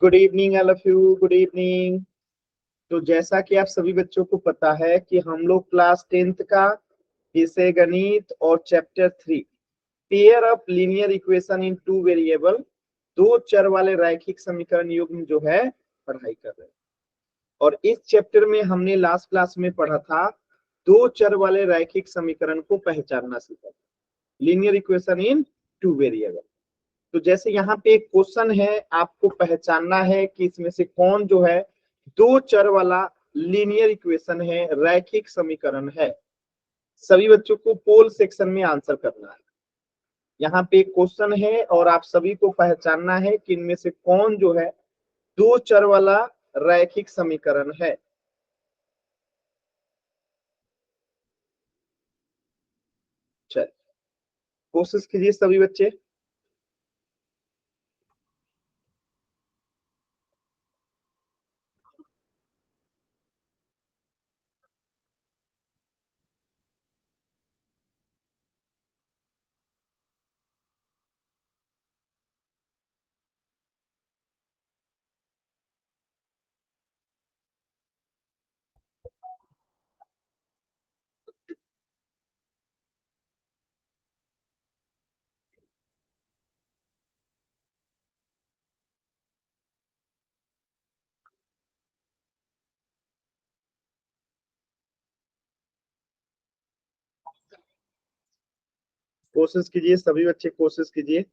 Good evening all of you, good evening. तो जैसा कि आप सभी बच्चों को पता है कि हम लोग क्लास 10th का विषय गणित और chapter 3 pair of linear equation in two variable, दो चर वाले रैखिक समीकरण युग्म जो है पढ़ाई कर रहे हैं। और इस चैप्टर में हमने लास्ट क्लास में पढ़ा था दो चर वाले रैखिक समीकरण को पहचानना सीखा, linear equation in two variable. तो जैसे यहाँ पे एक क्वेश्चन है, आपको पहचानना है कि इसमें से कौन जो है दो चर वाला लीनियर इक्वेशन है, रैखिक समीकरण है। सभी बच्चों को पोल सेक्शन में आंसर करना है। यहाँ पे एक क्वेश्चन है और आप सभी को पहचानना है कि इनमें से कौन जो है दो चर वाला रैखिक समीकरण है। चल कोशिश कीजिए सभी बच्चे। कोशिश कीजिए सभी बच्चे, कोशिश कीजिए।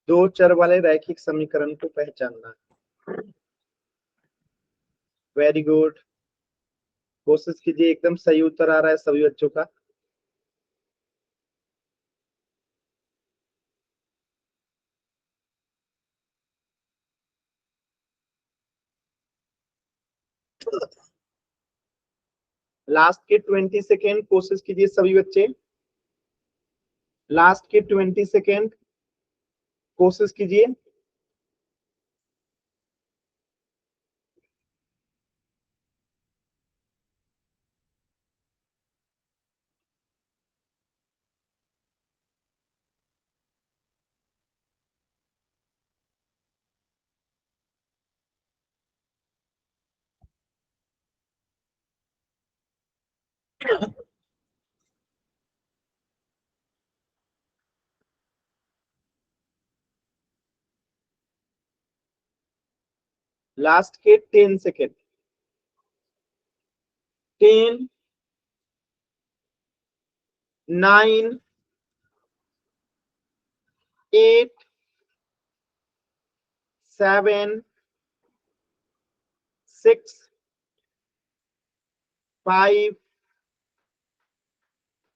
दो चर वाले रैखिक समीकरण को पहचानना है। वेरी गुड, कोशिश कीजिए। एकदम सही उत्तर आ रहा है सभी बच्चों का। लास्ट के 20 सेकेंड कोशिश कीजिए सभी बच्चे। लास्ट के 20 सेकेंड कोशिश कीजिए। लास्ट के 10 सेकेंड। 10, 9, 8, 7, 6, 5,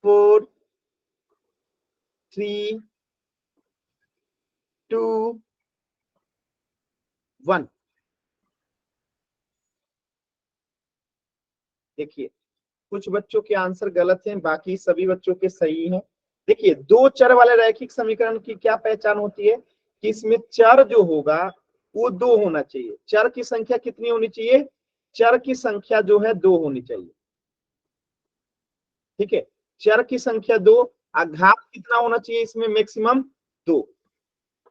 4, 3, 2, 1। देखिए कुछ बच्चों के आंसर गलत हैं, बाकी सभी बच्चों के सही हैं। देखिए दो चर वाले रैखिक समीकरण की क्या पहचान होती है कि इसमें चर जो होगा वो दो होना चाहिए। चर की संख्या कितनी होनी चाहिए? चर की संख्या जो है दो होनी चाहिए। ठीक है, चर की संख्या दो। घात कितना होना चाहिए इसमें? मैक्सिमम दो।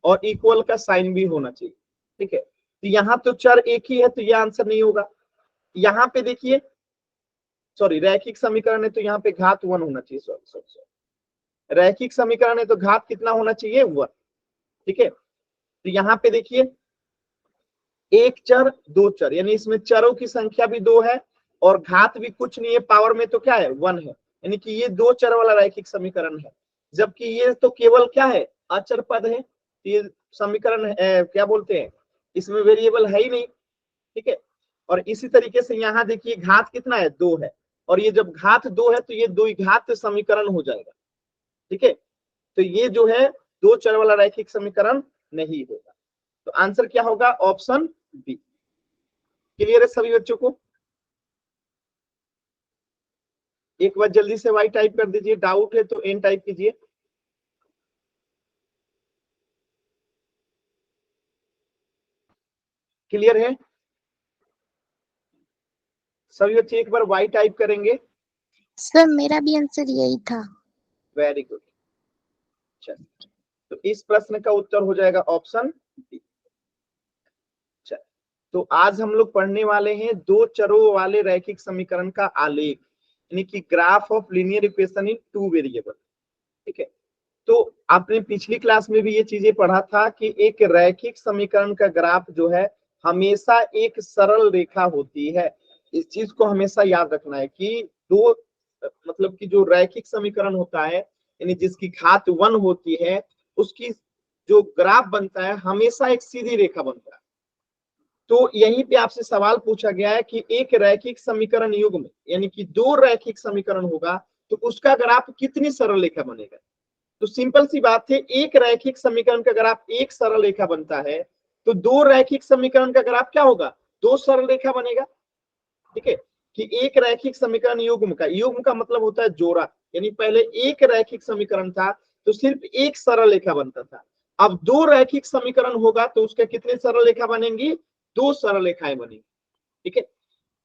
और इक्वल का साइन भी होना चाहिए। ठीक है, तो यहाँ तो चर एक ही है तो ये आंसर नहीं होगा। यहाँ पे देखिए, सॉरी, रैखिक समीकरण है तो यहाँ पे घात वन होना चाहिए। सॉरी सॉरी सॉरी, रैखिक समीकरण है तो घात कितना होना चाहिए? वन। ठीक है, तो यहाँ पे देखिए एक चर दो चर, यानी इसमें चरों की संख्या भी दो है और घात भी कुछ नहीं है, पावर में तो क्या है? वन है। यानी कि ये दो चर वाला रैखिक समीकरण है। जबकि ये तो केवल क्या है? अचर पद है। ये समीकरण क्या बोलते हैं, इसमें वेरिएबल है ही नहीं। ठीक है, और इसी तरीके से यहाँ देखिए घात कितना है? दो है। और ये जब घात दो है तो ये दो घात समीकरण हो जाएगा। ठीक है, तो ये जो है दो चर वाला रैखिक समीकरण नहीं होगा। तो आंसर क्या होगा? Option B. क्लियर है सभी बच्चों को? एक बार जल्दी से वाई टाइप कर दीजिए, डाउट है तो एन टाइप कीजिए। क्लियर है? सभी बच्चे एक बार y टाइप करेंगे। सर मेरा भी आंसर यही था। Very good. चल, तो इस प्रश्न का उत्तर हो जाएगा ऑप्शन डी। चल, तो आज हम लोग पढ़ने वाले हैं दो चरों वाले रैखिक समीकरण का आलेख, यानी कि graph of linear equation in two variable. ठीक है, तो आपने पिछली क्लास में भी ये चीजें पढ़ा था कि एक रैखिक समीकरण का ग्राफ जो है हमेशा एक सरल रेखा होती है। इस चीज को हमेशा याद रखना है कि दो मतलब कि जो रैखिक समीकरण होता है, यानी जिसकी घात 1 होती है, उसकी जो ग्राफ बनता है हमेशा एक सीधी रेखा बनता है। तो यहीं पे आपसे सवाल पूछा गया है कि एक रैखिक समीकरण युग्म यानी कि दो रैखिक समीकरण होगा तो उसका ग्राफ कितनी सरल रेखा बनेगा। तो सिंपल सी बात है, एक रैखिक समीकरण का ग्राफ एक सरल रेखा बनता है, तो दो रैखिक समीकरण का ग्राफ क्या होगा, दो सरल रेखा बनेगा। ठीक है, कि एक रैखिक समीकरण युग्म का मतलब होता है जोड़ा, यानी पहले एक रैखिक समीकरण था तो सिर्फ एक सरल रेखा बनता था, अब दो रैखिक समीकरण होगा तो उसके कितने सरल रेखा बनेंगी, दो सरल रेखाएं बनेंगी। ठीक है,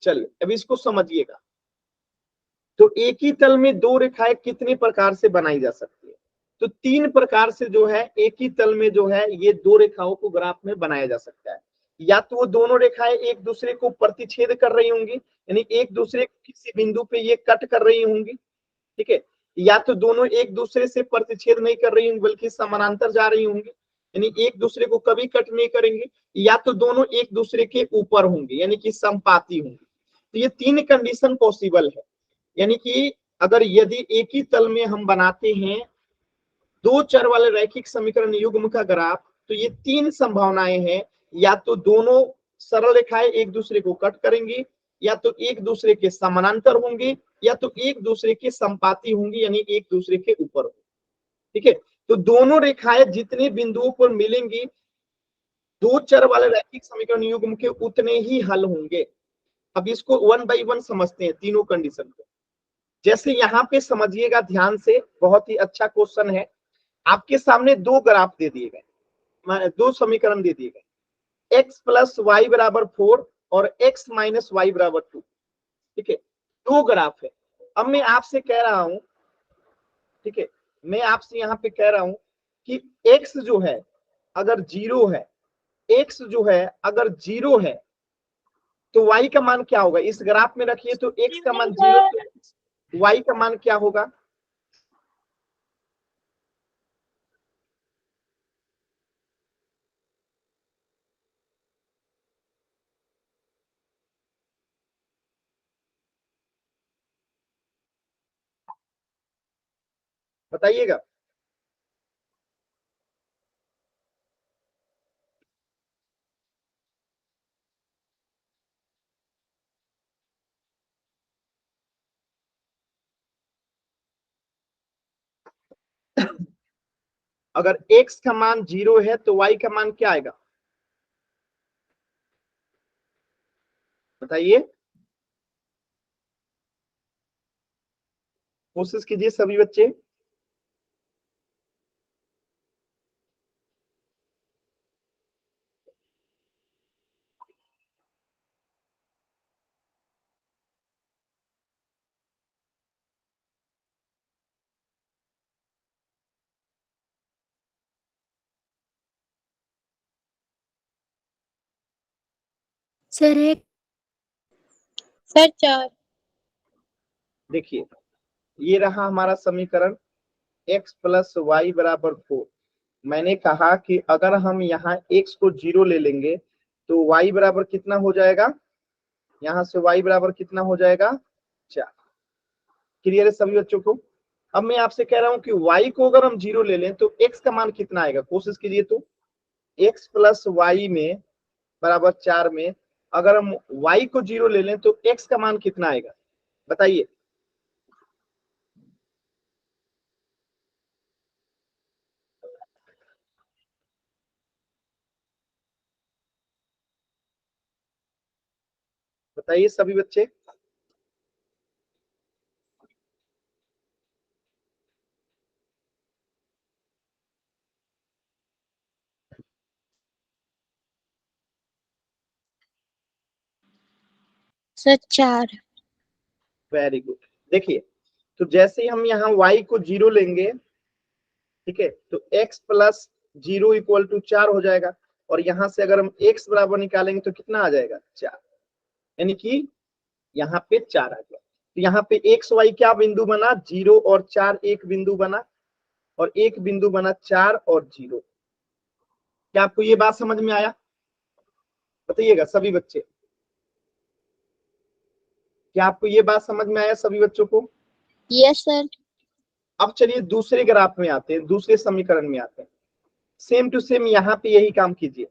चलिए अब इसको समझिएगा। तो एक ही तल में दो रेखाएं कितने प्रकार से बनाई जा सकती है, तो तीन प्रकार से जो है एक ही तल में जो है ये दो रेखाओं को ग्राफ में बनाया जा सकता है। या तो वो दोनों रेखाएं एक दूसरे को प्रतिच्छेद कर रही होंगी, यानी एक दूसरे को किसी बिंदु पे ये कट कर रही होंगी। ठीक है, या तो दोनों एक दूसरे से प्रतिच्छेद नहीं कर रही होंगी बल्कि समानांतर जा रही होंगी, यानी एक दूसरे को कभी कट नहीं करेंगे। या तो दोनों एक दूसरे के ऊपर होंगे यानी कि समपाती होंगे। तो ये तीन कंडीशन पॉसिबल है, यानी कि अगर यदि एक ही तल में हम बनाते हैं दो चर वाले रैखिक समीकरण युग्म का ग्राफ, तो ये तीन संभावनाएं हैं, या तो दोनों सरल रेखाएं एक दूसरे को कट करेंगी, या तो एक दूसरे के समानांतर होंगी, या तो एक दूसरे के संपाती होंगी यानी एक दूसरे के ऊपर होंगी। ठीक है, तो दोनों रेखाएं जितने बिंदुओं पर मिलेंगी दो चर वाले रैखिक समीकरण युग्म के उतने ही हल होंगे। अब इसको वन बाई वन समझते हैं तीनों कंडीशन को। जैसे यहाँ पे समझिएगा ध्यान से, बहुत ही अच्छा क्वेश्चन है। आपके सामने दो ग्राफ दे दिए गए, दो समीकरण दे दिए गए, x प्लस वाई बराबर 4 और x माइनस वाई बराबर 2। ठीक है, दो ग्राफ है। अब मैं आपसे कह रहा हूं, ठीक है, मैं आपसे यहाँ पे कह रहा हूं कि x जो है अगर जीरो है, x जो है अगर जीरो है तो y का मान क्या होगा, इस ग्राफ में रखिए तो x का मान जीरो, तो y का मान क्या होगा। बताइएगा। अगर x का मान जीरो है तो y का मान क्या आएगा, बताइए, कोशिश कीजिए सभी बच्चे। सर एक। सर 4। देखिए, ये रहा हमारा समीकरण x प्लस वाई बराबर 4। मैंने कहा कि अगर हम यहाँ x को जीरो ले लेंगे तो y बराबर कितना हो जाएगा, यहाँ से y बराबर कितना हो जाएगा, 4। क्लियर है सभी बच्चों को। अब मैं आपसे कह रहा हूं कि y को अगर हम जीरो ले लें तो x का मान कितना आएगा, कोशिश कीजिए। तो x प्लस वाई में बराबर 4 में अगर हम y को जीरो ले लें तो x का मान कितना आएगा, बताइए। बताइए सभी बच्चे। सर 4। Very good. देखिए, तो जैसे ही हम यहाँ y को 0 लेंगे, ठीक है, तो x प्लस 0 इक्वल टू 4 हो जाएगा। और यहां से अगर हम x बराबर निकालेंगे तो कितना आ जाएगा? 4। यानी कि यहाँ पे 4 आ गया। तो यहाँ पे x y क्या बिंदु बना? 0 और 4 एक बिंदु बना, और एक बिंदु बना 4 और 0। क्या आपको ये बात समझ में आया? बताइएगा सभी बच्चे, क्या आपको ये बात समझ में आया सभी बच्चों को? Yes sir. अब चलिए दूसरे ग्राफ में आते हैं, दूसरे समीकरण में आते हैं। सेम टू सेम यहाँ पे यही काम कीजिए।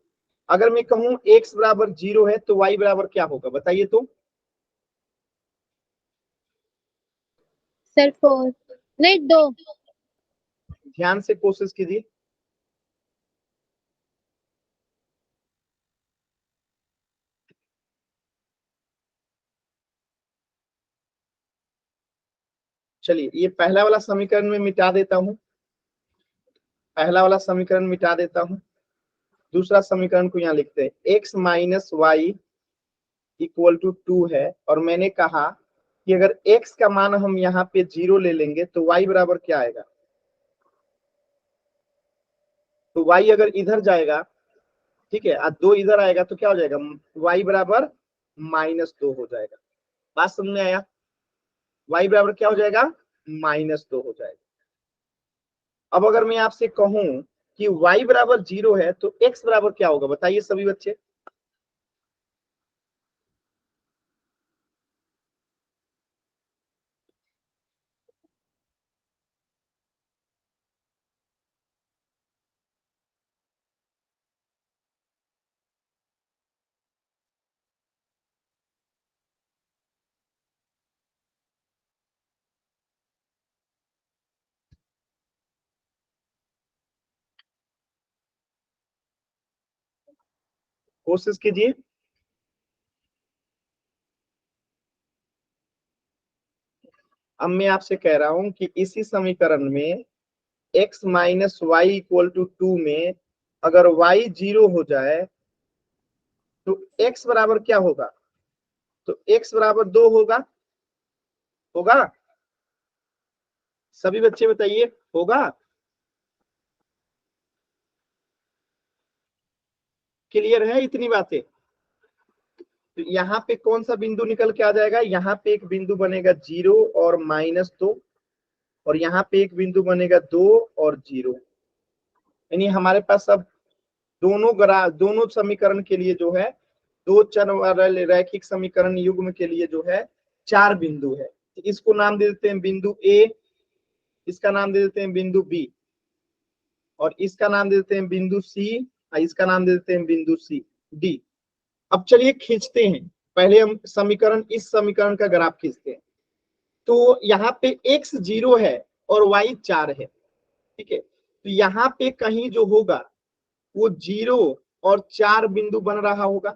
अगर मैं कहूं x बराबर 0 है तो y बराबर क्या होगा? बताइए तो। सर 4 नहीं 2। ध्यान से कोशिश कीजिए। चलिए ये पहला वाला समीकरण में मिटा देता हूं, पहला वाला समीकरण मिटा देता हूं। दूसरा समीकरण को यहाँ लिखते हैं। x minus Y equal to 2 है, और मैंने कहा कि अगर x का मान हम यहाँ पे 0 ले लेंगे तो y बराबर क्या आएगा? तो y अगर इधर जाएगा, ठीक है, और 2 इधर आएगा तो क्या हो जाएगा? y बराबर -2 हो जाएगा। बात समझ में आया? y बराबर क्या हो जाएगा? -2 हो जाएगा। अब अगर मैं आपसे कहूं कि y बराबर 0 है तो x बराबर क्या होगा? बताइए सभी बच्चे। कोशिश कीजिए। अब मैं आपसे कह रहा हूं कि इसी समीकरण में x minus Y equal to 2 में अगर y 0 हो जाए तो x बराबर क्या होगा? तो x बराबर 2 होगा। होगा? सभी बच्चे बताइए, होगा? क्लियर है इतनी बातें? तो यहाँ पे कौन सा बिंदु निकल के आ जाएगा? यहाँ पे एक बिंदु बनेगा 0 और -2, और यहाँ पे एक बिंदु बनेगा 2 और 0। यानी हमारे पास अब दोनों समीकरण के लिए जो है, दो चर वाले रैखिक समीकरण युग्म के लिए जो है 4 बिंदु है। तो इसको नाम दे देते हैं बिंदु ए, इसका नाम दे देते हैं बिंदु बी, और इसका नाम दे देते हैं बिंदु सी, और इसका नाम दे देते हैं बिंदु सी डी। अब चलिए खींचते हैं। पहले हम समीकरण, इस समीकरण का ग्राफ खींचते हैं। तो यहाँ पे x 0 है और y 4 है, ठीक है। तो यहाँ पे कहीं जो होगा वो 0 और 4 बिंदु बन रहा होगा,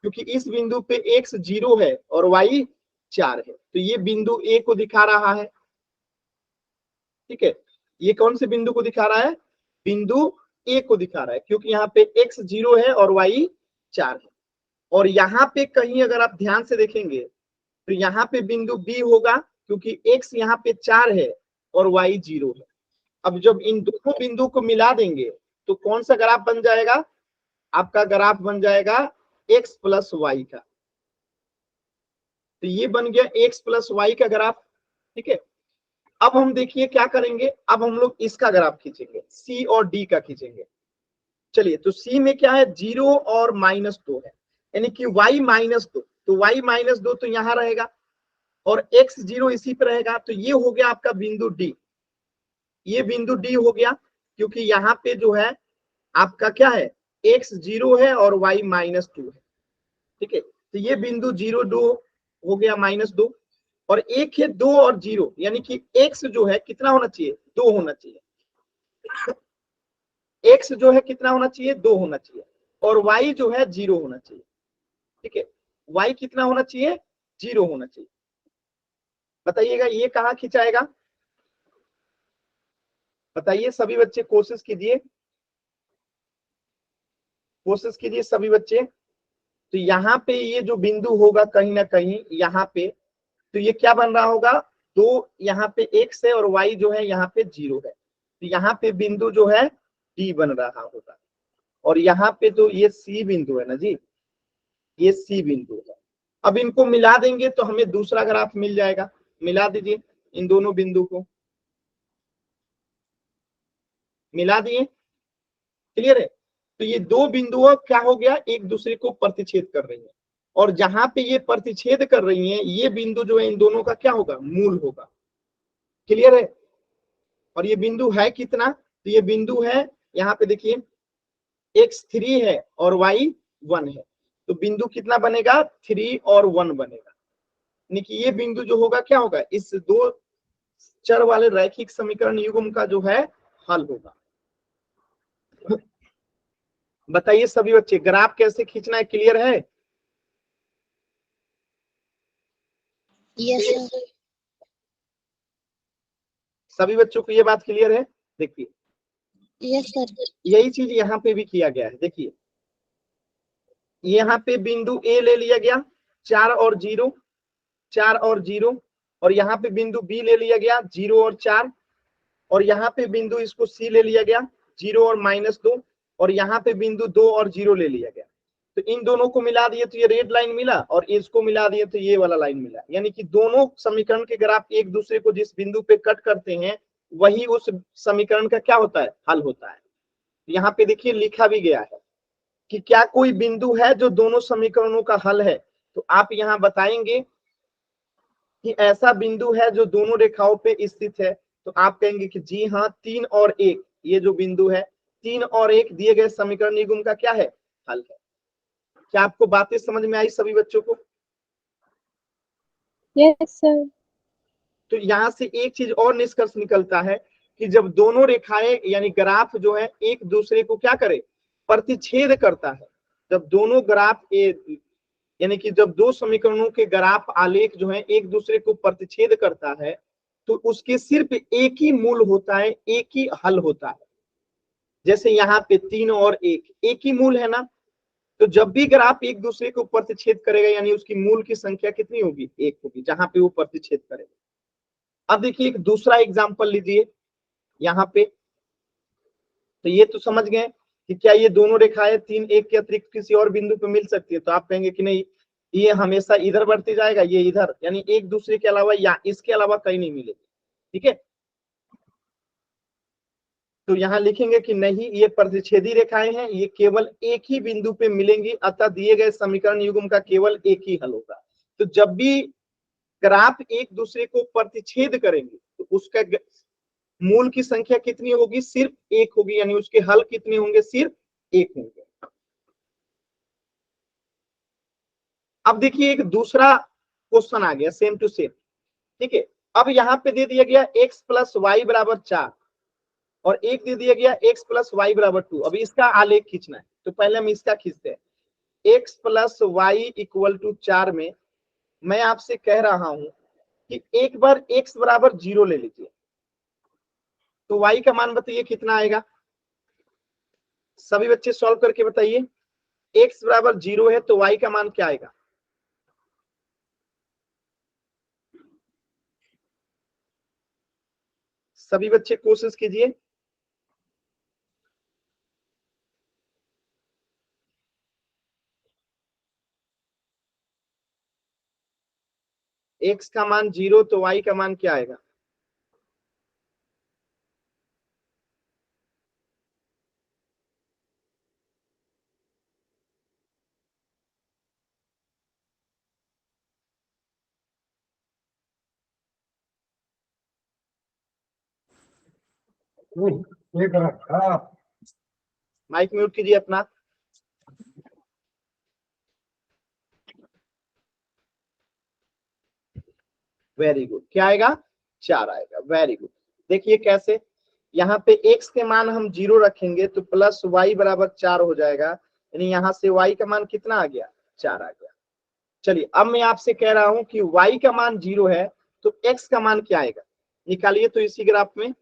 क्योंकि इस बिंदु पे x 0 है और y 4 है। तो ये बिंदु a को दिखा रहा है, ठीक है। ये कौन से बिंदु को दिखा रहा है? बिंदु a को दिखा रहा है, क्योंकि यहाँ पे x 0 है और y 4 है। और यहाँ पे कहीं अगर आप ध्यान से देखेंगे तो यहाँ पे बिंदु B होगा, क्योंकि x यहाँ पे 4 है और y 0 है। अब जब इन दोनों बिंदु को मिला देंगे तो कौन सा ग्राफ बन जाएगा? आपका ग्राफ बन जाएगा x प्लस वाई का। तो ये बन गया x प्लस वाई का ग्राफ, ठीक है। अब हम देखिए क्या करेंगे, अब हम लोग इसका ग्राफ खींचेंगे, C और D का खींचेंगे। चलिए, तो C में क्या है? 0 और -2 है, यानी कि y -2। तो y -2 तो यहाँ रहेगा, और x 0 इसी पे रहेगा। तो ये हो गया आपका बिंदु डी, ये बिंदु डी हो गया, क्योंकि यहाँ पे जो है आपका क्या है? x 0 है और y -2 है, ठीक है। तो ये बिंदु 0 2 हो गया, -2, और एक है 2 और 0, यानी कि x जो है कितना होना चाहिए? 2 होना चाहिए। x जो है कितना होना चाहिए? 2 होना चाहिए। और y जो है 0 होना चाहिए, ठीक है। y कितना होना चाहिए? 0 होना चाहिए। बताइएगा ये कहाँ खिंचाएगा? बताइए सभी बच्चे, कोशिश कीजिए, कोशिश कीजिए सभी बच्चे। तो यहाँ पे ये जो बिंदु होगा कहीं ना कहीं यहाँ पे, तो ये क्या बन रहा होगा, दो यहाँ पे x है और y जो है यहाँ पे 0 है, तो यहाँ पे बिंदु जो है D बन रहा होगा। और यहाँ पे तो ये C बिंदु है ना जी, ये C बिंदु है। अब इनको मिला देंगे तो हमें दूसरा ग्राफ मिल जाएगा। मिला दीजिए इन दोनों बिंदु को, मिला दिए, क्लियर है। तो ये दो बिंदुओं क्या हो गया, एक दूसरे को प्रतिच्छेद कर रही है, और जहां पे ये प्रतिच्छेद कर रही हैं ये बिंदु जो है इन दोनों का क्या होगा, मूल होगा। क्लियर है। और ये बिंदु है कितना, तो ये बिंदु है यहाँ पे देखिए x3 है और y1 है, तो बिंदु कितना बनेगा, 3 और 1 बनेगा। यानी कि ये बिंदु जो होगा क्या होगा, इस दो चर वाले रैखिक समीकरण युग्म का जो है हल होगा। बताइए सभी बच्चे, ग्राफ कैसे खींचना है, क्लियर है? Yes sir. सभी बच्चों को ये बात क्लियर है? देखिए यस सर। यही चीज यहाँ पे भी किया गया है। देखिए यहाँ पे बिंदु ए ले लिया गया 4 और 0, 4 और 0, और यहाँ पे बिंदु बी ले लिया गया 0 और 4, और यहाँ पे बिंदु इसको सी ले लिया गया 0 और -2, और यहाँ पे बिंदु 2 और 0 ले लिया गया। तो इन दोनों को मिला दिए तो ये रेड लाइन मिला, और इसको मिला दिए तो ये वाला लाइन मिला। यानी कि दोनों समीकरण के ग्राफ एक दूसरे को जिस बिंदु पे कट करते हैं वही उस समीकरण का क्या होता है, हल होता है। यहाँ पे देखिए लिखा भी गया है कि क्या कोई बिंदु है जो दोनों समीकरणों का हल है, तो आप यहाँ बताएंगे कि ऐसा बिंदु है जो दोनों रेखाओं पे स्थित है, तो आप कहेंगे कि जी हाँ 3 और 1, ये जो बिंदु है 3 और 1 दिए गए समीकरण युग्म का क्या है, हल है। क्या आपको बातें समझ में आई सभी बच्चों को? Yes sir. तो यहाँ से एक चीज और निष्कर्ष निकलता है कि जब दोनों रेखाएं यानी ग्राफ जो है एक दूसरे को क्या करे, प्रतिच्छेद करता है, जब दोनों ग्राफ यानी कि जब दो समीकरणों के ग्राफ आलेख जो है एक दूसरे को प्रतिच्छेद करता है, तो उसके सिर्फ एक ही मूल होता है, एक ही हल होता है। जैसे यहाँ पे 3 और 1 एक ही मूल है ना, तो जब भी ग्राफ एक दूसरे को प्रतिच्छेद करेगा यानी उसकी मूल की संख्या कितनी होगी, 1 होगी, जहां पे वो प्रतिच्छेद करेगा। अब देखिए एक दूसरा एग्जाम्पल लीजिए यहाँ पे, तो ये तो समझ गए कि क्या ये दोनों रेखाएं 3 1 के अतिरिक्त किसी और बिंदु पे मिल सकती है, तो आप कहेंगे कि नहीं, ये हमेशा इधर बढ़ते जाएगा, ये इधर, यानी एक दूसरे के अलावा या इसके अलावा कहीं नहीं मिलेगी। ठीक है, तो यहाँ लिखेंगे कि नहीं, ये प्रतिच्छेदी रेखाएं हैं, ये केवल एक ही बिंदु पे मिलेंगी, अतः दिए गए समीकरण युग्म का केवल एक ही हल होगा। तो जब भी ग्राफ एक दूसरे को प्रतिच्छेद करेंगे तो उसका मूल की संख्या कितनी होगी, सिर्फ एक होगी, यानी उसके हल कितने होंगे, सिर्फ एक होंगे। अब देखिए एक दूसरा क्वेश्चन आ गया सेम टू सेम। ठीक है, अब यहाँ पे दे दिया गया x प्लस वाई बराबर 4 और एक दे दिया गया x प्लस वाई बराबर 2। अभी इसका आलेख खींचना है, तो पहले हम इसका खींचते हैं। x plus Y equal to 4 में मैं आपसे कह रहा हूं कि एक बार x बराबर 0 ले लीजिए, तो y का मान बताइए कितना आएगा। सभी बच्चे सॉल्व करके बताइए, x बराबर 0 है तो y का मान क्या आएगा। सभी बच्चे कोशिश कीजिए। x का मान 0 तो y का मान क्या आएगा। माइक म्यूट कीजिए अपना। वेरी गुड, क्या आएगा, 4 आएगा। Very good. देखिए कैसे, यहाँ पे x के मान हम 0 रखेंगे तो प्लस y बराबर 4 हो जाएगा, यानी यहाँ से y का मान कितना आ गया, 4 आ गया। चलिए अब मैं आपसे कह रहा हूं कि y का मान 0 है तो x का मान क्या आएगा, निकालिए तो इसी ग्राफ में।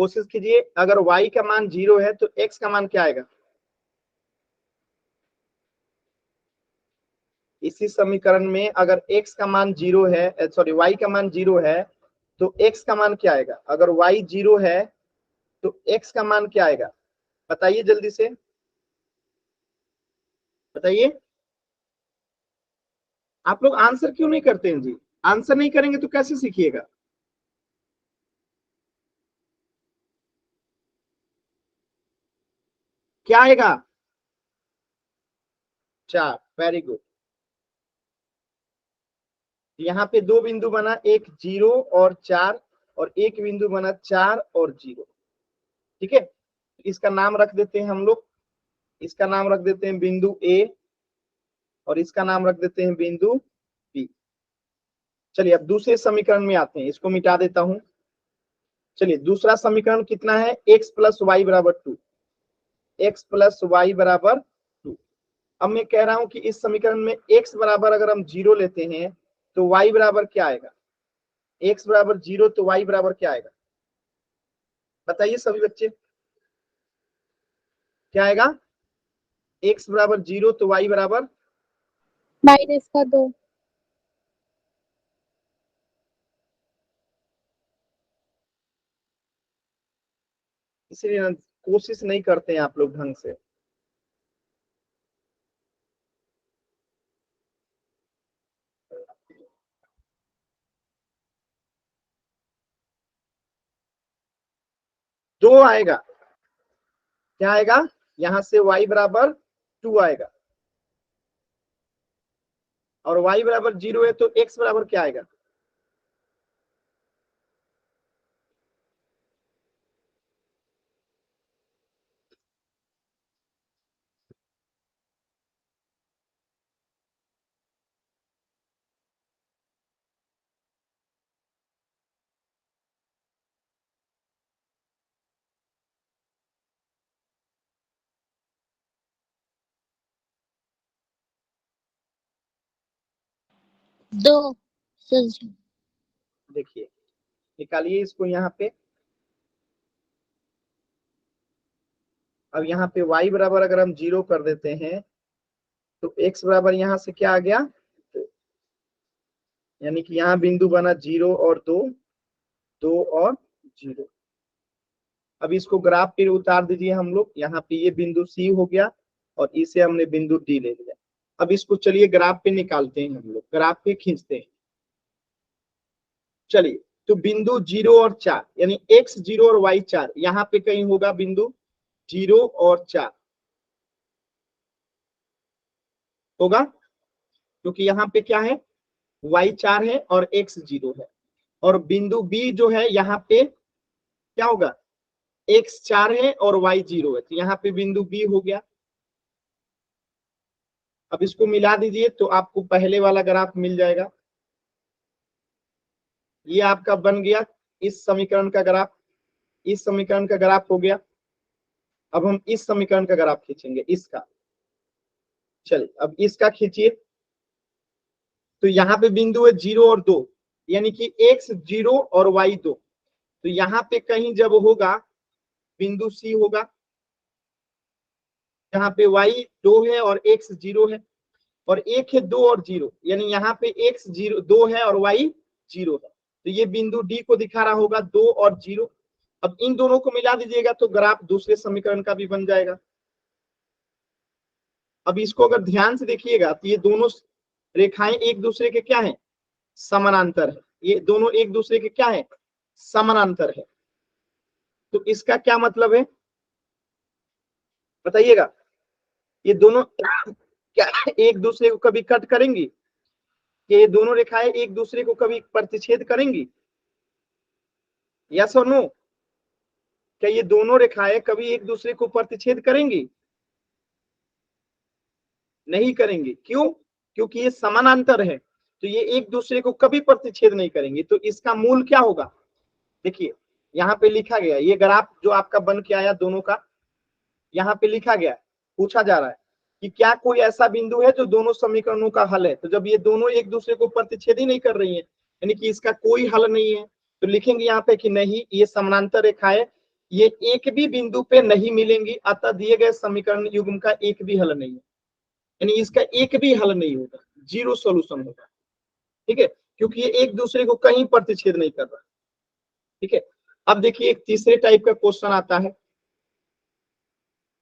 कोशिश कीजिए, अगर y का मान 0 है तो x का मान क्या आएगा? इसी समीकरण में अगर x का मान 0 है, सॉरी y का मान 0 है तो x का मान क्या आएगा? अगर y 0 है तो x का मान क्या आएगा? बताइए जल्दी से, बताइए। आप लोग आंसर क्यों नहीं करते हैं जी? आंसर नहीं करेंगे तो कैसे सीखिएगा? क्या आएगा? 4। Very good. यहाँ पे दो बिंदु बना, एक 0 और 4, और एक बिंदु बना 4 और 0। ठीक है, इसका नाम रख देते हैं हम लोग, इसका नाम रख देते हैं बिंदु ए, और इसका नाम रख देते हैं बिंदु बी। चलिए अब दूसरे समीकरण में आते हैं, इसको मिटा देता हूं। चलिए दूसरा समीकरण कितना है? x प्लस वाई बराबर 2, x प्लस वाई बराबर 2। अब मैं कह रहा हूं कि इस समीकरण में x बराबर अगर हम 0 लेते हैं तो y बराबर क्या आएगा? x बराबर 0 तो y बराबर क्या आएगा? बताइए सभी बच्चे, क्या आएगा? x बराबर 0 तो y बराबर -2। इसलिए कोशिश नहीं करते हैं आप लोग ढंग से। दो आएगा, क्या आएगा? यहां से y बराबर 2 आएगा, और y बराबर 0 है तो x बराबर क्या आएगा? दो सर जी। देखिए, निकालिए इसको यहाँ पे। अब यहाँ पे y बराबर अगर हम 0 कर देते हैं तो x बराबर यहाँ से क्या आ गया? यानी कि यहाँ बिंदु बना 0 और 2, 2 और 0। अब इसको ग्राफ पे उतार दीजिए हम लोग। यहाँ पे ये बिंदु C हो गया और इसे हमने बिंदु D ले लिया। अब इसको चलिए ग्राफ पे निकालते हैं, हम लोग ग्राफ पे खींचते हैं। चलिए, तो बिंदु 0 और 4 यानी x 0 और y 4, यहाँ पे कहीं होगा बिंदु 0 और 4 होगा, क्योंकि यहाँ पे क्या है? y 4 है और x 0 है। और बिंदु B जो है यहाँ पे क्या होगा? x 4 है और y 0 है, तो यहाँ पे बिंदु B हो गया। अब इसको मिला दीजिए तो आपको पहले वाला ग्राफ मिल जाएगा। ये आपका बन गया इस समीकरण का ग्राफ, इस समीकरण का ग्राफ हो गया। अब हम इस समीकरण का ग्राफ खींचेंगे, इसका। चलिए अब इसका खींचिए, तो यहाँ पे बिंदु है 0 और 2, यानी कि x 0 और y 2, तो यहाँ पे कहीं जब होगा बिंदु C होगा, यहाँ पे y 2 है और x 0 है, और एक है 2 और 0, यानी यहाँ पे x 2 है और y 0 है, तो ये बिंदु D को दिखा रहा होगा 2 और 0। अब इन दोनों को मिला दीजिएगा तो ग्राफ दूसरे समीकरण का भी बन जाएगा। अब इसको अगर ध्यान से देखिएगा तो ये दोनों रेखाएं एक दूसरे के क्या है? समानांतर है। ये दोनों एक दूसरे के क्या है? समानांतर है। तो इसका क्या मतलब है बताइएगा? ये दोनों क्या एक दूसरे को कभी कट करेंगी? ये दोनों रेखाएं एक दूसरे को कभी प्रतिच्छेद करेंगी? यस और नो? क्या ये दोनों रेखाएं कभी एक दूसरे को प्रतिच्छेद करेंगी? नहीं करेंगी। क्यों? क्योंकि ये समानांतर है, तो ये एक दूसरे को कभी प्रतिच्छेद नहीं करेंगे। तो इसका मूल क्या होगा? देखिए यहाँ पे लिखा गया, ये ग्राफ जो आपका बन के आया दोनों का, यहाँ पे लिखा गया, पूछा जा रहा है कि क्या कोई ऐसा बिंदु है जो दोनों समीकरणों का हल है? तो जब ये दोनों एक दूसरे को प्रतिच्छेद ही नहीं कर रही है, यानी कि इसका कोई हल नहीं है, तो लिखेंगे यहाँ पे कि नहीं, ये समानांतर रेखा है, ये एक भी बिंदु पे नहीं मिलेंगी, अतः दिए गए समीकरण युग्म का एक भी हल नहीं है, यानी इसका एक भी हल नहीं होगा, जीरो सॉल्यूशन होगा। ठीक है, क्योंकि ये एक दूसरे को कहीं प्रतिच्छेद नहीं कर रहा। ठीक है, अब देखिए एक तीसरे टाइप का क्वेश्चन आता है,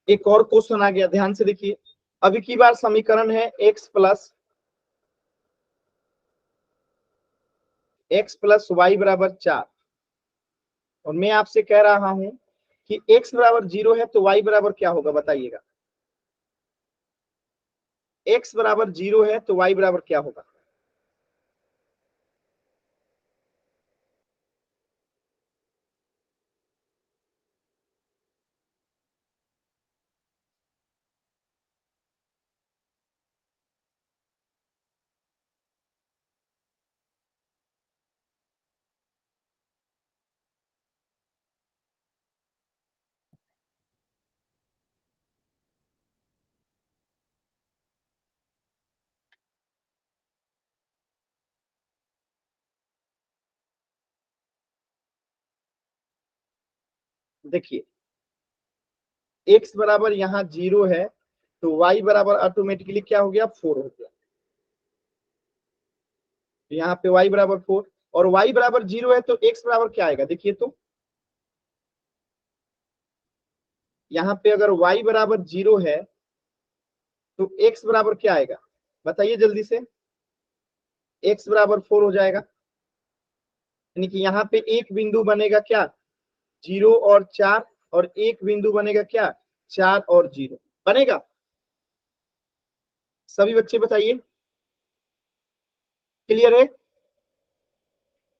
एक और क्वेश्चन आ गया, ध्यान से देखिए। अभी की बार समीकरण है x प्लस वाई बराबर 4, और मैं आपसे कह रहा हूं कि x बराबर 0 है तो y बराबर क्या होगा, बताइएगा। x बराबर 0 है तो y बराबर क्या होगा? देखिए x बराबर यहाँ 0 है तो y बराबर ऑटोमेटिकली क्या हो गया, 4 हो गया। तो यहाँ पे y बराबर 4 और y बराबर 0 है तो x बराबर क्या आएगा, देखिए तो यहाँ पे अगर y बराबर 0 है तो x बराबर क्या आएगा, बताइए जल्दी से। x बराबर 4 हो जाएगा, यानी कि यहाँ पे एक बिंदु बनेगा क्या, 0 और 4, और एक बिंदु बनेगा क्या, 4 और 0 बनेगा। सभी बच्चे बताइए, क्लियर है?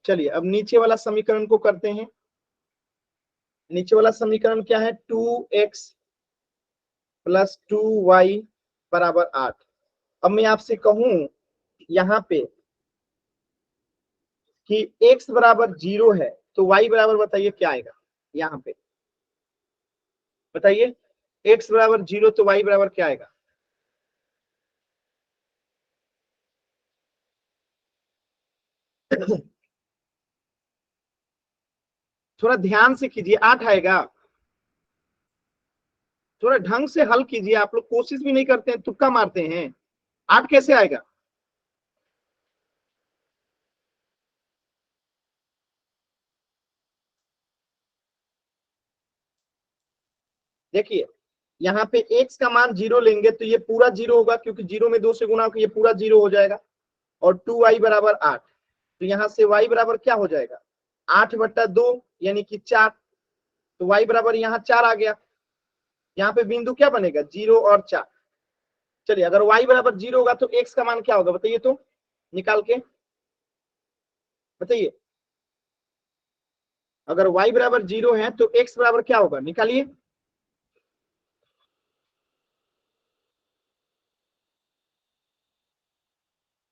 चलिए अब नीचे वाला समीकरण को करते हैं। नीचे वाला समीकरण क्या है, 2x प्लस 2y बराबर 8। अब मैं आपसे कहूं यहाँ पे कि x बराबर 0 है तो y बराबर बताइए क्या आएगा, यहाँ पे बताइए। x बराबर 0 तो y बराबर क्या आएगा? थोड़ा ध्यान से कीजिए, 8 आएगा। थोड़ा ढंग से हल कीजिए, आप लोग कोशिश भी नहीं करते हैं, तुक्का मारते हैं। 8 कैसे आएगा? देखिए यहाँ पे x का मान 0 लेंगे तो ये पूरा 0 होगा, क्योंकि 0 में 2 से गुणा होकर ये पूरा 0 हो जाएगा। और 2y बराबर 8, तो यहाँ से y बराबर क्या हो जाएगा, 8/2 यानी कि 4। तो y बराबर यहाँ 4 आ गया। यहाँ पे बिंदु क्या बनेगा, 0 और 4। चलिए अगर y बराबर 0 होगा तो x का मान क्या होगा, बताइए तो, निकाल के बताइए। अगर y बराबर 0 है तो x बराबर क्या होगा, निकालिए।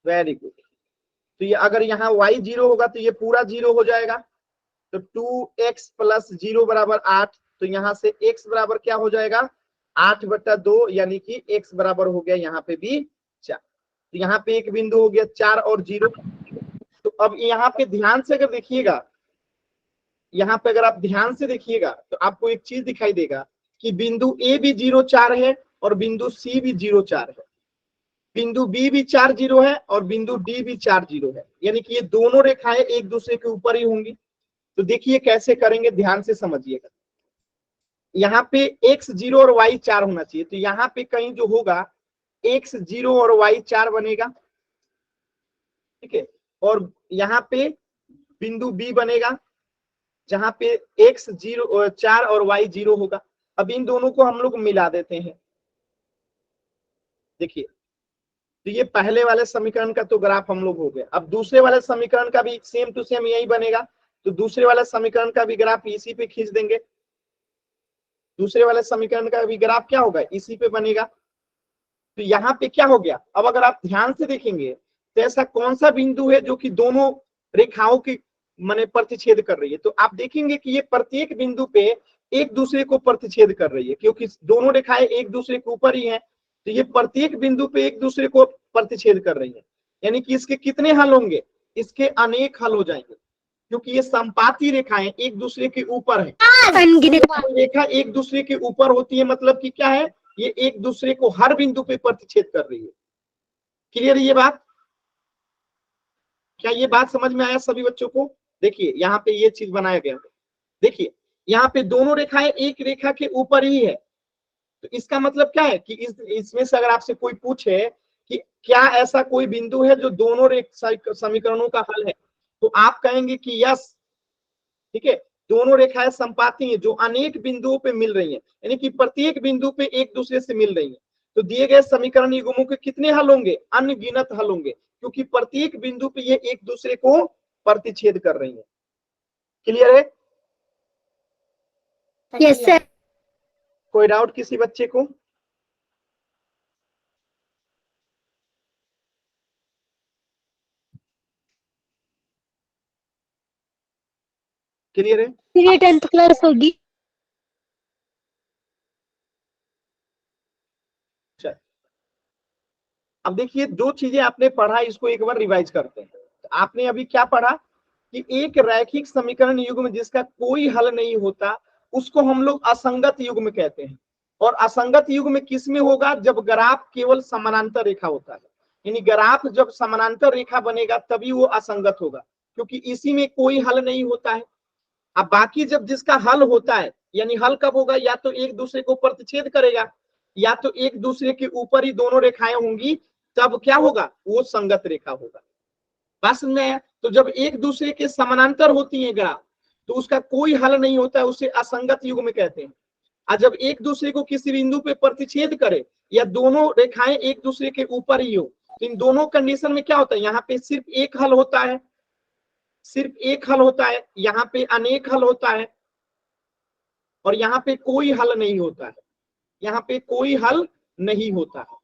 Very good. तो ये अगर यहाँ y 0 होगा तो ये पूरा 0 हो जाएगा। तो 2x प्लस 0 बराबर 8, तो यहाँ से x बराबर क्या हो जाएगा, 8/2, यानी कि x बराबर हो गया यहाँ पे भी 4। तो यहाँ पे एक बिंदु हो गया 4 और 0। तो अब यहाँ पे ध्यान से अगर देखिएगा, यहाँ पे अगर आप ध्यान से देखिएगा तो आपको एक चीज दिखाई देगा कि बिंदु ए भी 0 4 है और बिंदु सी भी 0 4 है, बिंदु बी भी 4 0 है और बिंदु डी भी 4 0 है, यानी कि ये दोनों रेखाएं एक दूसरे के ऊपर ही होंगी। तो देखिए कैसे करेंगे, ध्यान से समझिएगा। यहाँ पे x 0 और y 4 होना चाहिए, तो यहाँ पे कहीं जो होगा x 0 और y 4 बनेगा। ठीक है, और यहाँ पे बिंदु B बनेगा जहां पे x 0 4 और y 0 होगा। अब इन दोनों को हम लोग मिला देते हैं। देखिए तो ये पहले वाले समीकरण का तो ग्राफ हम लोग हो गए। अब दूसरे वाले समीकरण का भी सेम टू सेम यही बनेगा, तो दूसरे वाले समीकरण का भी ग्राफ इसी पे खींच देंगे। दूसरे वाले समीकरण का भी ग्राफ क्या होगा, इसी पे बनेगा। तो यहाँ पे क्या हो गया, अब अगर आप ध्यान से देखेंगे तो ऐसा कौन सा बिंदु है जो कि दोनों रेखाओं की माने प्रतिच्छेद कर रही है, तो आप देखेंगे कि ये प्रत्येक बिंदु पे एक दूसरे को प्रतिच्छेद कर रही है, क्योंकि दोनों रेखाएं एक दूसरे के ऊपर ही है। तो ये प्रत्येक बिंदु पे एक दूसरे को प्रतिच्छेद कर रही है, यानी कि इसके कितने हल होंगे, इसके अनेक हल हो जाएंगे। क्योंकि ये संपाती रेखाएं एक दूसरे के ऊपर है। रेखा एक दूसरे के ऊपर होती है मतलब कि क्या है, ये एक दूसरे को हर बिंदु पे प्रतिच्छेद कर रही है। क्लियर ये बात? क्या ये बात समझ में आया सभी बच्चों को? देखिए यहाँ पे ये चीज बनाया गया है। देखिए यहाँ पे दोनों रेखाएं एक रेखा के ऊपर ही है, तो इसका मतलब क्या है कि इसमें से अगर आपसे कोई पूछे कि क्या ऐसा कोई बिंदु है जो दोनों समीकरणों का हल है, तो आप कहेंगे कि यस। ठीक है, दोनों रेखाएं संपाती हैं जो अनेक बिंदुओं पे मिल रही हैं, यानी कि प्रत्येक बिंदु पे एक दूसरे से मिल रही हैं। तो दिए गए समीकरण युग्मों के कितने हल होंगे? अनगिनत हल होंगे, क्योंकि प्रत्येक बिंदु पे ये एक दूसरे को प्रतिच्छेद कर रही है। क्लियर है? Yes sir. कोई डाउट किसी बच्चे को? क्लियर है? ये 10th क्लास होगी। अब देखिए दो चीजें आपने पढ़ा, इसको एक बार रिवाइज करते हैं। आपने अभी क्या पढ़ा कि एक रैखिक समीकरण युग्म जिसका कोई हल नहीं होता उसको हम लोग असंगत युग्म कहते हैं। और असंगत युग्म किस में होगा? जब ग्राफ केवल समानांतर रेखा होता है, यानी ग्राफ जब समानांतर रेखा बनेगा तभी वो असंगत होगा, क्योंकि इसी में कोई हल नहीं होता है। अब बाकी जब जिसका हल होता है, यानी हल कब होगा? या तो एक दूसरे को प्रतिच्छेद करेगा, या तो एक दूसरे के ऊपर ही दोनों रेखाएं होंगी, तब क्या होगा? वो संगत रेखा होगा। बस में तो जब एक दूसरे के समानांतर होती है ग्राफ, तो उसका कोई हल नहीं होता है, उसे असंगत युग्म कहते हैं। और जब एक दूसरे को किसी बिंदु पे प्रतिच्छेद करे या दोनों रेखाएं एक दूसरे के ऊपर ही हो, तो इन दोनों कंडीशन में क्या होता है? यहाँ पे सिर्फ एक हल होता है, सिर्फ एक हल होता है, यहाँ पे अनेक हल होता है, और यहाँ पे कोई हल नहीं होता है, यहाँ पे कोई हल नहीं होता है।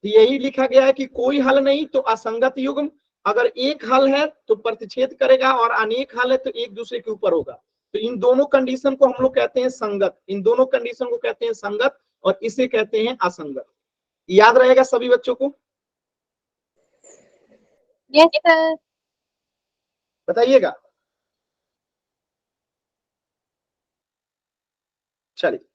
तो यही लिखा गया है कि कोई हल नहीं तो असंगत युग्म, अगर एक हल है तो प्रतिच्छेद करेगा, और अनेक हल है तो एक दूसरे के ऊपर होगा। तो इन दोनों कंडीशन को हम लोग कहते हैं संगत, इन दोनों कंडीशन को कहते हैं संगत, और इसे कहते हैं असंगत। याद रहेगा सभी बच्चों को? Yes sir. बताइएगा। चलिए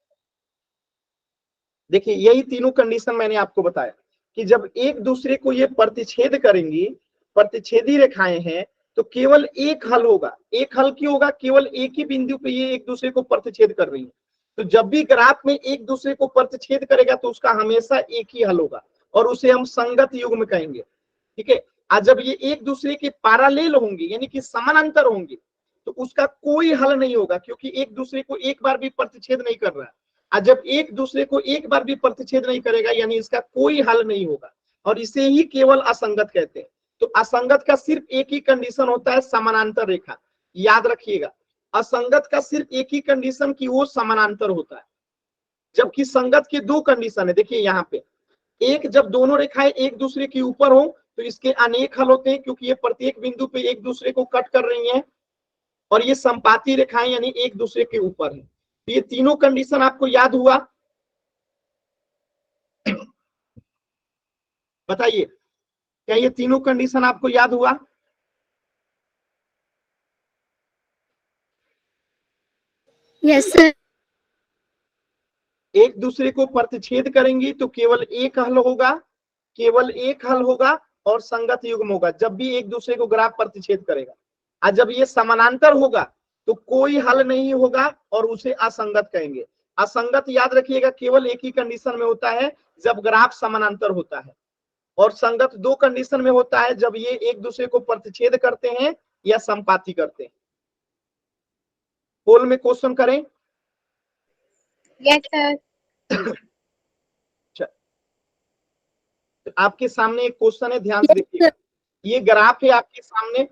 देखिए यही तीनों कंडीशन मैंने आपको बताया कि जब एक दूसरे को ये प्रतिच्छेद करेंगी, प्रतिच्छेदी रेखाएं हैं, तो केवल एक हल होगा। एक हल क्यों होगा? केवल एक ही बिंदु पे ये एक दूसरे को प्रतिच्छेद कर रही है। तो जब भी ग्राफ में एक दूसरे को प्रतिच्छेद करेगा तो उसका हमेशा एक ही हल होगा, और उसे हम संगत युग्म कहेंगे। ठीक है, आज जब ये एक दूसरे के पैरेलल होंगे यानी कि समानांतर होंगे, तो उसका कोई हल नहीं होगा, क्योंकि एक दूसरे को एक बार भी प्रतिच्छेद नहीं कर रहा है। और जब एक दूसरे को एक बार भी प्रतिच्छेद नहीं करेगा यानी इसका कोई हल नहीं होगा, और इसे ही केवल असंगत कहते हैं। तो असंगत का सिर्फ एक ही कंडीशन होता है, समानांतर रेखा। याद रखिएगा, असंगत का सिर्फ एक ही कंडीशन कि वो समानांतर होता है, जबकि संगत के दो कंडीशन है। देखिए यहाँ पे एक, जब दोनों रेखाएं एक दूसरे के ऊपर हो तो इसके अनेक हल होते हैं, क्योंकि ये प्रत्येक बिंदु पे एक दूसरे को कट कर रही हैं, और ये संपाती रेखाएं यानी एक दूसरे के ऊपर है। तो ये तीनों कंडीशन आपको याद हुआ? बताइए, क्या ये तीनों कंडीशन आपको याद हुआ? Yes sir. एक दूसरे को प्रतिच्छेद करेंगी तो केवल एक हल होगा, केवल एक हल होगा, और संगत युग्म होगा जब भी एक दूसरे को ग्राफ प्रतिच्छेद करेगा। और जब ये समानांतर होगा तो कोई हल नहीं होगा, और उसे असंगत कहेंगे। असंगत याद रखिएगा केवल एक ही कंडीशन में होता है, जब ग्राफ समानांतर होता है, और संगत दो कंडीशन में होता है, जब ये एक दूसरे को प्रतिच्छेद करते हैं या संपाती करते हैं। पोल में क्वेश्चन करें। Yes sir. तो आपके सामने एक क्वेश्चन है, ध्यान से यस देखिएगा। सर। ये ग्राफ है आपके सामने,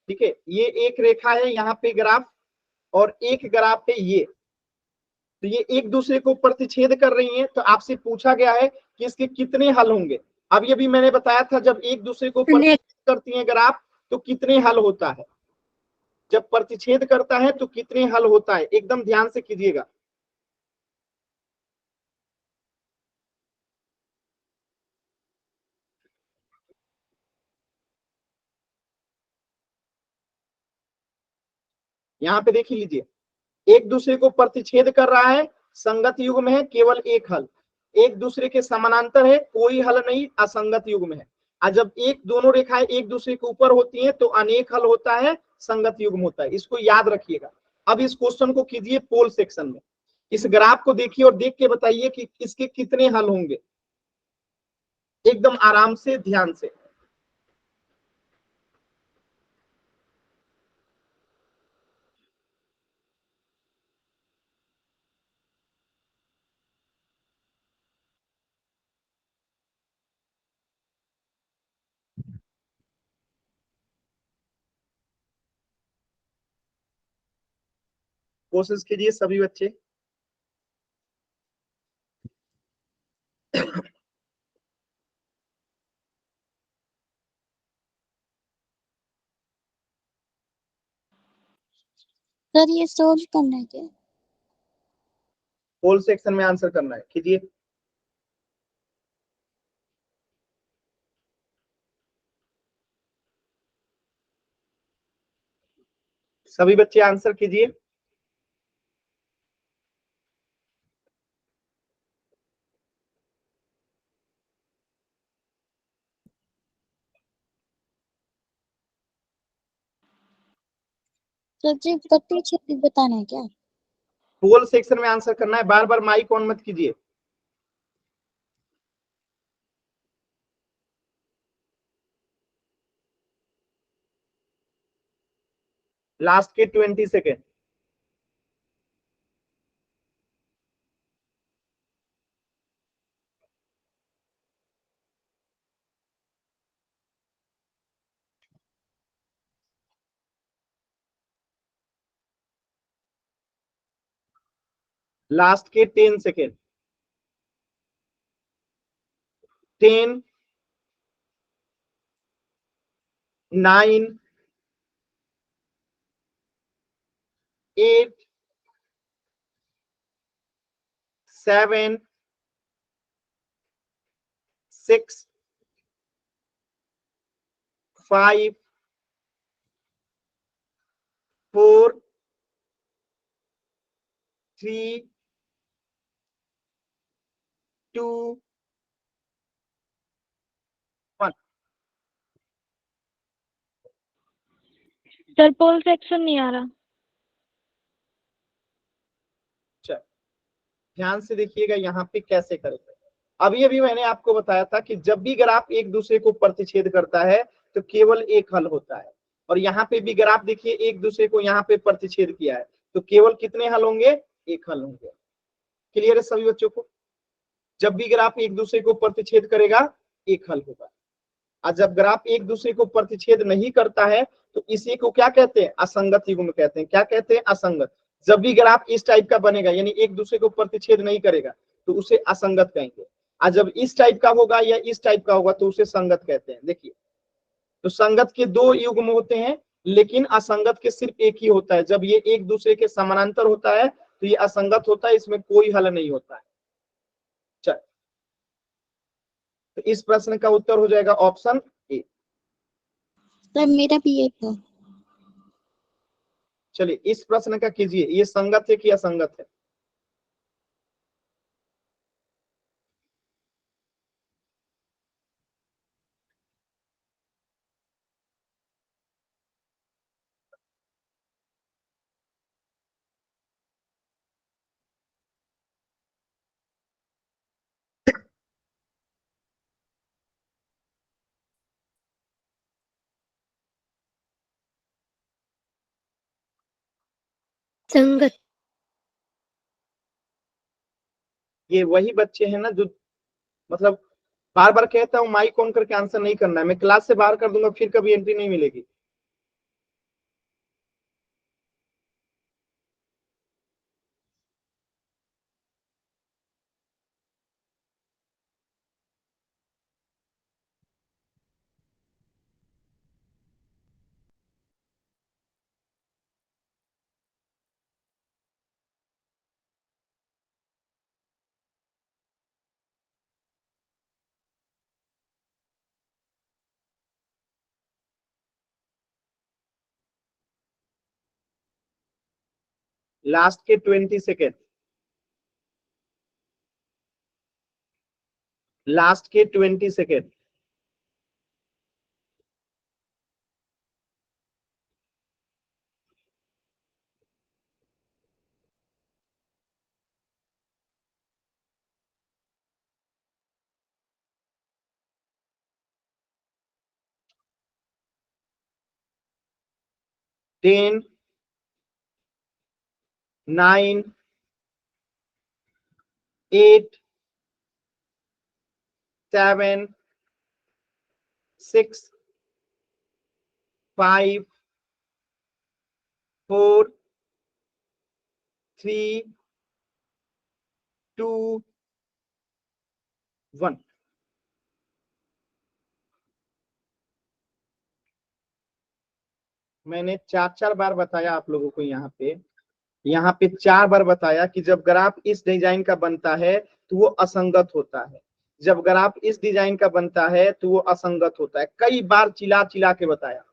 ठीक है, ये एक रेखा है यहाँ पे ग्राफ, और एक ग्राफ है ये। तो ये एक दूसरे को प्रतिच्छेद कर रही हैं, तो आपसे पूछा गया है कि इसके कितने हल होंगे। अब ये भी मैंने बताया था, जब एक दूसरे को प्रतिच्छेद करती हैं ग्राफ तो कितने हल होता है, जब प्रतिच्छेद करता है तो कितने हल होता है, एकदम ध्यान से कीजिएगा। यहाँ पे देख लीजिए, एक दूसरे को प्रतिच्छेद कर रहा है, संगत युग्म है, केवल एक हल। एक दूसरे के समानांतर है, कोई हल नहीं, असंगत युग्म है। और जब एक दोनों रेखाएं एक दूसरे के ऊपर होती हैं तो अनेक हल होता है, संगत युग्म होता है। इसको याद रखिएगा। अब इस क्वेश्चन को कीजिए पोल सेक्शन में। इस ग्राफ को देखिए और देख के बताइए कि इसके कितने हल होंगे, एकदम आराम से, ध्यान से। कोशिश कीजिए सभी बच्चे। सर ये सोल्व करना है क्या? पोल सेक्शन में आंसर करना है, कीजिए। सभी बच्चे आंसर कीजिए। सर जी प्रतिच्छेद बताना है क्या? पोल सेक्शन में आंसर करना है, बार बार माइक ऑन मत कीजिए। लास्ट के 20 सेकेंड। लास्ट के 10 सेकेंड। 10, 9, 8, 7, 6, 5, 4, 3, 2, 1। सर पोल सेक्शन नहीं आ रहा। चल, ध्यान से देखिएगा यहाँ पे कैसे करेंगे। अभी अभी मैंने आपको बताया था कि जब भी ग्राफ एक दूसरे को प्रतिच्छेद करता है तो केवल एक हल होता है। और यहाँ पे भी ग्राफ देखिए एक दूसरे को यहाँ पे प्रतिच्छेद किया है तो केवल कितने हल होंगे, एक हल होंगे। क्लियर है सभी बच्चों को? जब भी ग्राफ एक दूसरे को प्रतिच्छेद करेगा एक हल होगा। और जब ग्राफ एक दूसरे को प्रतिच्छेद नहीं करता है तो इसी को क्या कहते हैं, असंगत युग्म कहते हैं। क्या कहते हैं, असंगत। जब भी ग्राफ इस टाइप का बनेगा यानी एक दूसरे को प्रतिच्छेद नहीं करेगा तो उसे असंगत कहेंगे। और जब इस टाइप का होगा या इस टाइप का होगा तो उसे संगत कहते हैं। देखिए, तो संगत के दो युग्म होते हैं लेकिन असंगत के सिर्फ एक ही होता है। जब ये एक दूसरे के समानांतर होता है तो ये असंगत होता है, इसमें कोई हल नहीं होता है। चल, तो इस प्रश्न का उत्तर हो जाएगा ऑप्शन ए। सर मेरा भी एक था। चलिए इस प्रश्न का कीजिए, ये संगत है कि असंगत है? संगत। ये वही बच्चे हैं ना जो, मतलब बार बार कहता हूँ माइक ऑन करके आंसर नहीं करना है, मैं क्लास से बाहर कर दूंगा फिर कभी एंट्री नहीं मिलेगी। लास्ट के 20 सेकेंड, लास्ट के 20 सेकेंड। टेन, 9, 8, 7, 6, 5, 4, 3, 2, 1। मैंने 4 बार बताया आप लोगों को, यहाँ पे 4 बार बताया कि जब ग्राफ इस डिजाइन का बनता है तो वो असंगत होता है, जब ग्राफ इस डिजाइन का बनता है तो वो असंगत होता है। कई बार चिल्ला चिल्ला के बताया,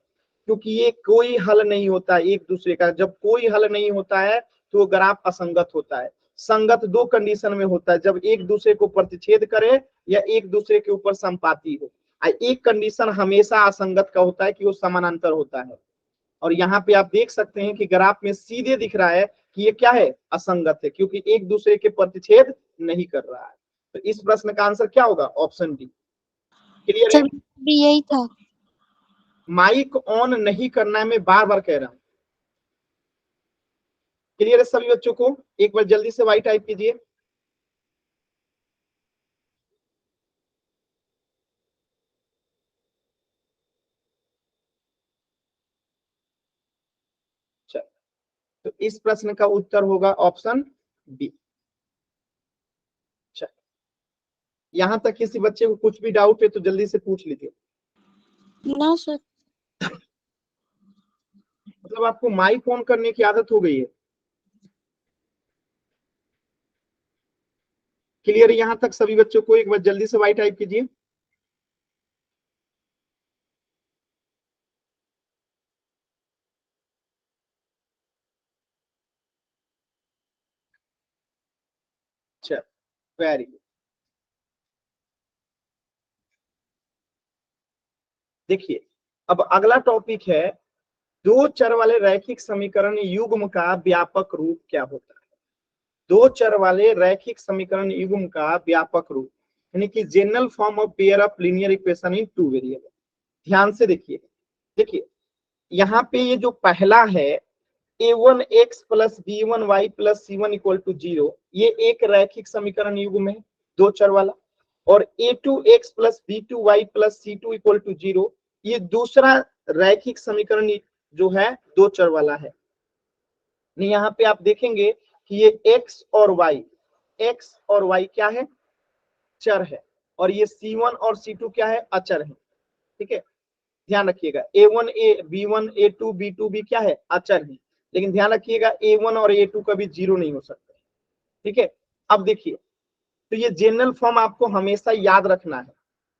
क्योंकि ये कोई हल नहीं होता एक दूसरे का। जब कोई हल नहीं होता है तो वो ग्राफ असंगत होता है। संगत 2 कंडीशन में होता है, जब एक दूसरे को प्रतिच्छेद करे या एक दूसरे के ऊपर संपाती हो। एक कंडीशन हमेशा असंगत का होता है कि वो समानांतर होता है। और यहाँ पे आप देख सकते हैं कि ग्राफ में सीधे दिख रहा है कि ये क्या है, असंगत है, क्योंकि एक दूसरे के प्रतिच्छेद नहीं कर रहा है। तो इस प्रश्न का आंसर क्या होगा, ऑप्शन डी। क्लियर है? सर भी यही था। माइक ऑन नहीं करना है, मैं बार बार कह रहा हूं। क्लियर है सभी बच्चों को? एक बार जल्दी से वाई टाइप कीजिए। चल, तो इस प्रश्न का उत्तर होगा ऑप्शन बी। चल, यहां तक किसी बच्चे को कुछ भी डाउट है तो जल्दी से पूछ लीजिए। ना सर। मतलब आपको माइक ऑन करने की आदत हो गई है। क्लियर है यहां तक सभी बच्चों को? एक बार जल्दी से वाई टाइप कीजिए। चल, वेरी गुड। देखिए, अब अगला टॉपिक है, दो चर वाले रैखिक समीकरण युग्म का व्यापक रूप क्या होता है। दो चर वाले रैखिक समीकरण युग्म का व्यापक रूप, यानी कि general form of pair of linear equation in 2 variable. ध्यान से देखिए, देखिए यहाँ पे ये जो पहला है a1x plus b1y plus c1 equal to 0, ये एक रैखिक समीकरण युग्म है दो चर वाला। और a2x plus b2y plus c2 equal to 0, ये दूसरा रैखिक समीकरण जो है दो चर वाला है। यहाँ पे आप देखेंगे कि ये x और y क्या है, चर है, और ये c1 और c2 क्या है, अचर है। ठीक है, ध्यान रखिएगा, a1 b1 a2 b2 भी क्या है, अचर है। लेकिन ध्यान रखिएगा a1 और a2 कभी 0 नहीं हो सकता। ठीक है, अब देखिए, तो ये जनरल फॉर्म आपको हमेशा याद रखना है।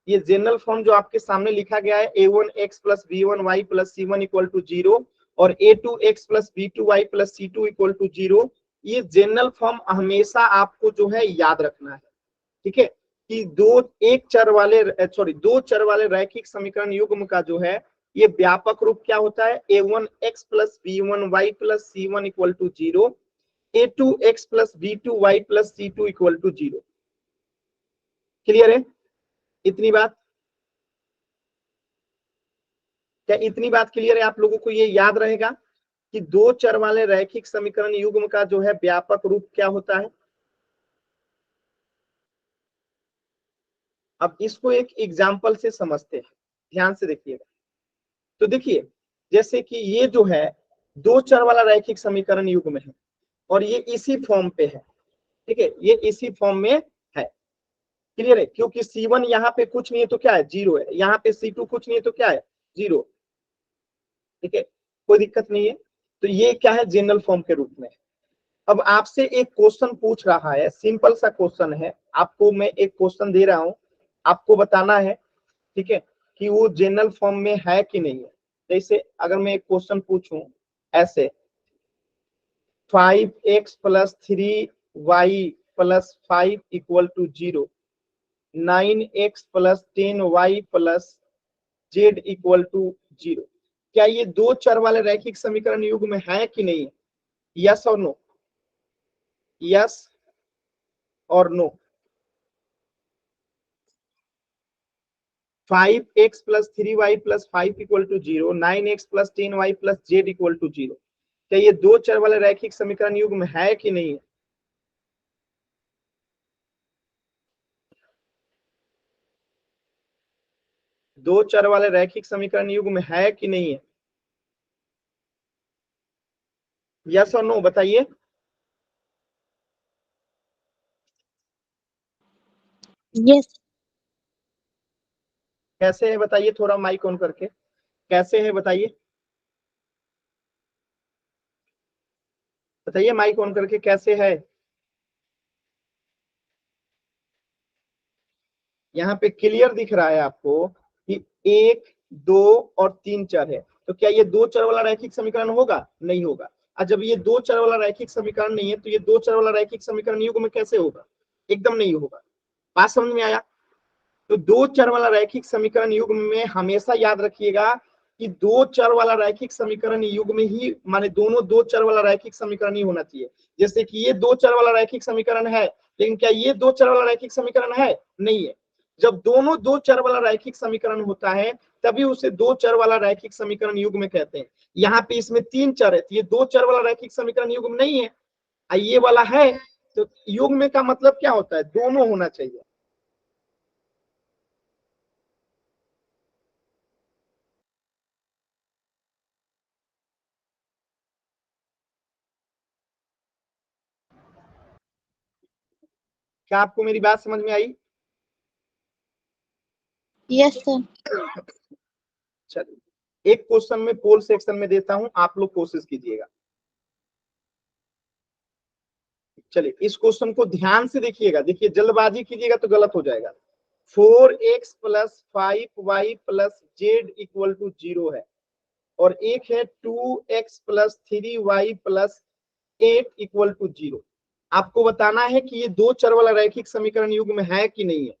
ये जनरल फॉर्म जो आपके सामने लिखा गया है a1x plus b1y plus c1 equal to 0 और a2x plus b2y plus c2 equal to 0, ये जनरल फॉर्म हमेशा आपको जो है याद रखना है। ठीक है, कि दो चर वाले रैखिक समीकरण युग्म का जो है ये व्यापक रूप क्या होता है, a1x plus b1y plus c1 equal to 0, a2x plus b2y plus c2 equal to 0। Clear है इतनी बात? क्या इतनी बात क्लियर है आप लोगों को? ये याद रहेगा कि दो चर वाले रैखिक समीकरण युग्म का जो है व्यापक रूप क्या होता है। अब इसको एक एग्जाम्पल से समझते हैं, ध्यान से देखिएगा। तो देखिए, जैसे कि ये जो है दो चर वाला रैखिक समीकरण युग्म है और ये इसी फॉर्म पे है। ठीक है, ये इसी फॉर्म में है। क्लियर है? क्योंकि C1 यहाँ पे कुछ नहीं है तो क्या है, 0 है। यहाँ पे C2 कुछ नहीं है तो क्या है, 0। ठीक है, कोई दिक्कत नहीं है। तो ये क्या है, जनरल फॉर्म के रूप में। अब आपसे एक क्वेश्चन पूछ रहा है, सिंपल सा क्वेश्चन है, आपको मैं एक क्वेश्चन दे रहा हूं, आपको बताना है, ठीक है, कि वो जनरल फॉर्म में है कि नहीं है। जैसे अगर मैं एक क्वेश्चन पूछूं ऐसे, 5x + 3y + 5 = 0, 9x + 10y + z = 0। क्या ये दो चर वाले रैखिक समीकरण युग्म में है कि नहीं? यस और नो? यस और no? 5x + 3y + 5 = 0, 9x + 10y + z = 0। क्या ये दो चर वाले रैखिक समीकरण युग्म में है कि नहीं? दो चर वाले रैखिक समीकरण युग्म में है कि नहीं है? यस और नो बताइए। यस। कैसे है बताइए, थोड़ा माइक ऑन करके कैसे है बताइए, बताइए माइक ऑन करके कैसे है। यहाँ पे क्लियर दिख रहा है आपको कि 1, 2 और 3 चर है, तो क्या ये दो चर वाला रैखिक समीकरण होगा? नहीं होगा। और जब ये दो चर वाला रैखिक समीकरण नहीं है तो ये दो चर वाला रैखिक समीकरण युग्म में कैसे होगा? एकदम नहीं होगा। बात समझ में आया? तो दो चर वाला रैखिक समीकरण युग्म में हमेशा याद रखिएगा कि दो चर वाला रैखिक समीकरण युग्म में ही, माने दोनों दो चर वाला रैखिक समीकरण ही होना चाहिए। जैसे कि ये दो चर वाला रैखिक समीकरण है, लेकिन क्या ये दो चर वाला रैखिक समीकरण है? नहीं है। जब दोनों दो चर वाला रैखिक समीकरण होता है तभी उसे दो चर वाला रैखिक समीकरण युग्म कहते हैं। यहाँ पे इसमें तीन चर है तो ये दो चर वाला रैखिक समीकरण युग्म नहीं है। ये वाला है तो युग्म का मतलब क्या होता है? दोनों होना चाहिए। क्या आपको मेरी बात समझ में आई? Yes sir. चलिए एक क्वेश्चन में पोल सेक्शन में देता हूं, आप लोग कोशिश कीजिएगा। चलिए इस क्वेश्चन को ध्यान से देखिएगा, देखिए जल्दबाजी कीजिएगा तो गलत हो जाएगा। 4x + 5y + z = 0 है और एक है 2x + 3y + 8 = 0। आपको बताना है कि ये दो चर वाला रैखिक समीकरण युग्म में है कि नहीं है।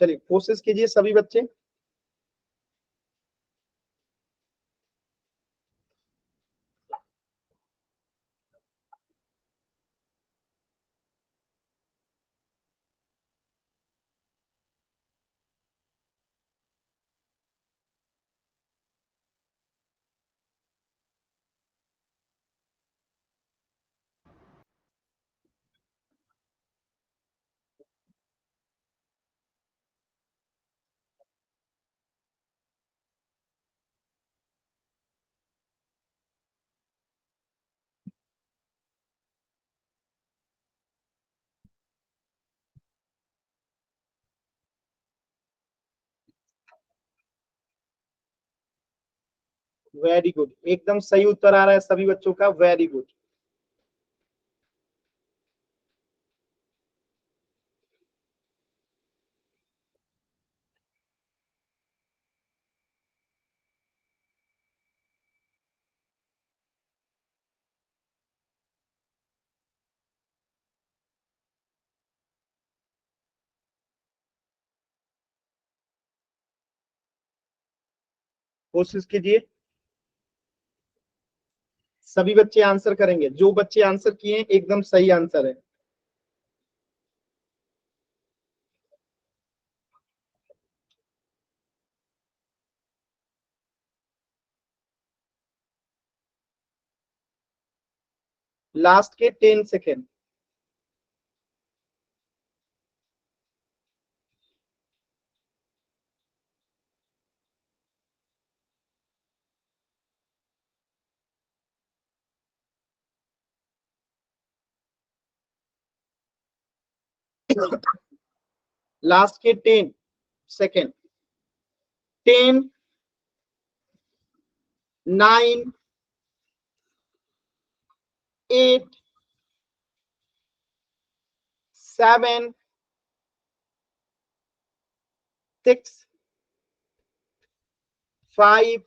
चलिए कोशिश कीजिए सभी बच्चे। वेरी गुड, एकदम सही उत्तर आ रहा है सभी बच्चों का, वेरी गुड। कोशिश कीजिए, सभी बच्चे आंसर करेंगे। जो बच्चे आंसर किए हैं एकदम सही आंसर है। लास्ट के 10 सेकेंड। लास्ट के 10 सेकेंड। 10, 9, 8, 7 6 5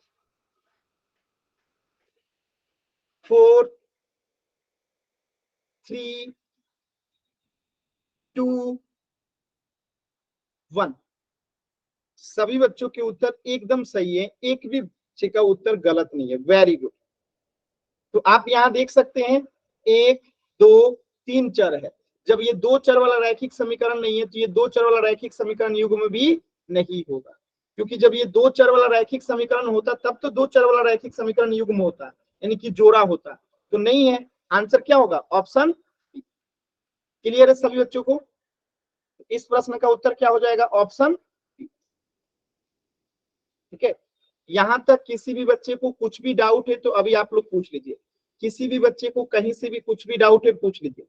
4 3 2 1। सभी बच्चों के उत्तर एकदम सही है, एक भी बच्चे का उत्तर गलत नहीं है। Very good. तो आप यहां देख सकते हैं 1 2 3 चर है। जब ये 2 चर वाला रैखिक समीकरण नहीं है तो ये 2 चर वाला रैखिक समीकरण युग्म भी नहीं होगा, क्योंकि जब ये 2 चर वाला रैखिक समीकरण होता तब तो 2 चर वाला रैखिक समीकरण युग्म होता, यानी कि जोड़ा होता, तो नहीं है। आंसर क्या होगा? ऑप्शन। क्लियर है सभी बच्चों को? इस प्रश्न का उत्तर क्या हो जाएगा? ऑप्शन। ठीक है, यहां तक किसी भी बच्चे को कुछ भी डाउट है तो अभी आप लोग पूछ लीजिए। किसी भी बच्चे को कहीं से भी कुछ भी डाउट है पूछ लीजिए।